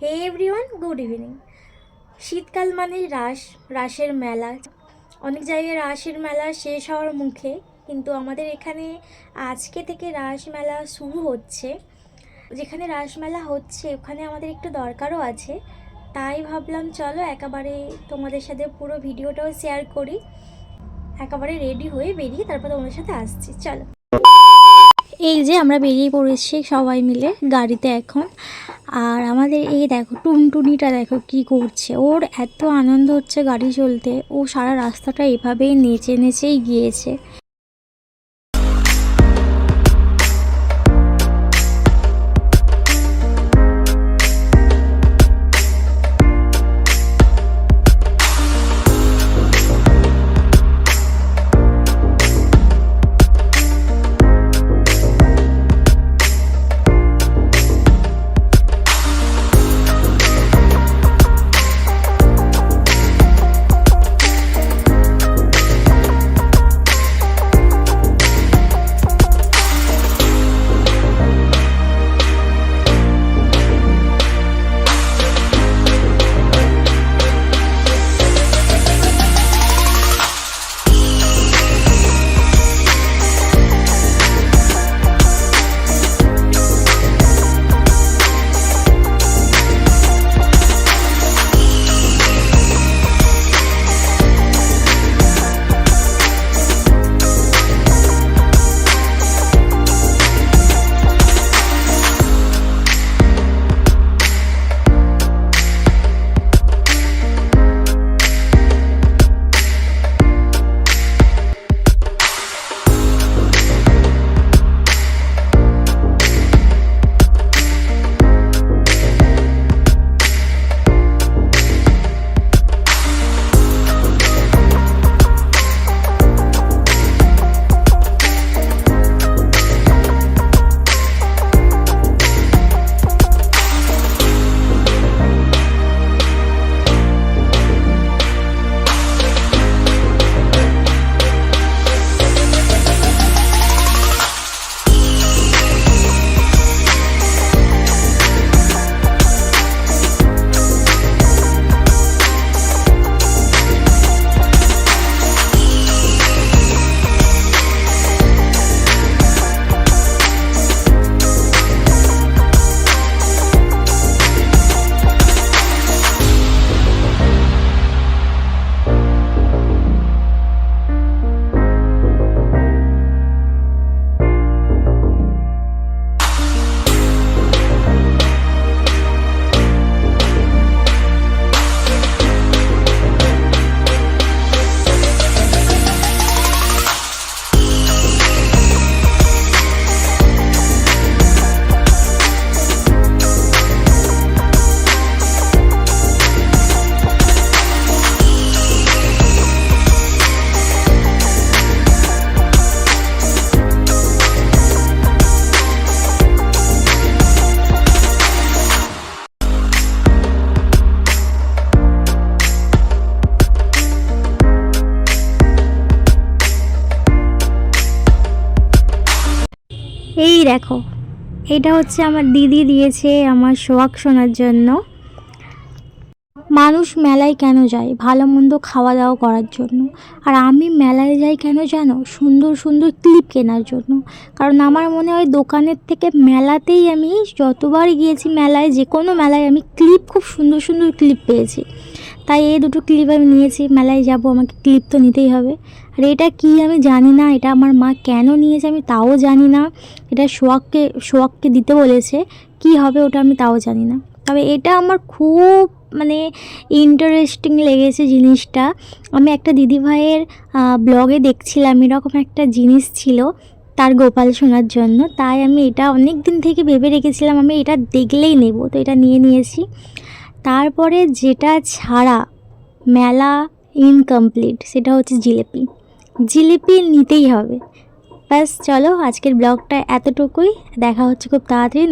হে everyone, good evening. শীতকাল মানে রাসের মেলা। অনেক জায়গায় রাসের মেলা শেষ হওয়ার মুখে, কিন্তু আমাদের এখানে আজকে থেকে রাস মেলা শুরু হচ্ছে। যেখানে রাস মেলা হচ্ছে ওখানে আমাদের একটু দরকারও আছে, তাই ভাবলাম চলো একেবারে তোমাদের সাথে পুরো ভিডিওটাও শেয়ার করি। একেবারে রেডি হয়ে বেরিয়ে তারপর তোমাদের সাথে আসছি, চলো। এই যে আমরা বেরিয়ে পড়েছি সবাই মিলে গাড়িতে এখন। আর আমাদের এই দেখো টুনটুনিটা দেখো কি করছে, ওর এত আনন্দ হচ্ছে গাড়ি চলতে, ও সারা রাস্তাটা এভাবেই নেচে নেচেই গিয়েছে। এই দেখো, এটা হচ্ছে আমার দিদি দিয়েছে আমার সোহাগ শোনার জন্য। মানুষ মেলায় কেন যায়? ভালো মন্দ খাওয়া দাওয়া করার জন্য। আর আমি মেলায় যাই কেন জানো? সুন্দর সুন্দর ক্লিপ কেনার জন্য। কারণ আমার মনে হয় দোকানের থেকে মেলাতেই আমি যতবার গিয়েছি মেলায়, যে কোনো মেলায় আমি ক্লিপ, খুব সুন্দর সুন্দর ক্লিপ পেয়েছি। তাই এই দুটো ক্লিপ আমি নিয়েছি। মেলায় যাব, আমাকে ক্লিপ তো নিতেই হবে। আর এটা কি আমি জানি না, এটা আমার মা কেন নিয়েছে আমি তাও জানি না। এটা সোহাগকে দিতে বলেছে, কি হবে ওটা আমি তাও জানি না। তবে এটা আমার খুব ইন্টারেস্টিং লেগেছে জিনিসটা। আমি একটা দিদিভাইয়ের ব্লগে দেখছিলাম এরকম একটা জিনিস ছিল তার গোপাল শোনার জন্য। তাই আমি এটা অনেক দিন থেকে ভেবে রেখেছিলাম আমি এটা দেখলেই নেব, তো এটা নিয়েছি। তারপরে যেটা ছাড়া মেলা ইনকমপ্লিট সেটা হচ্ছে জিলিপি নিতেই হবে। ব্যাস চলো, আজকের ব্লগটা এতটুকুই। দেখা হচ্ছে খুব তাড়াতাড়ি।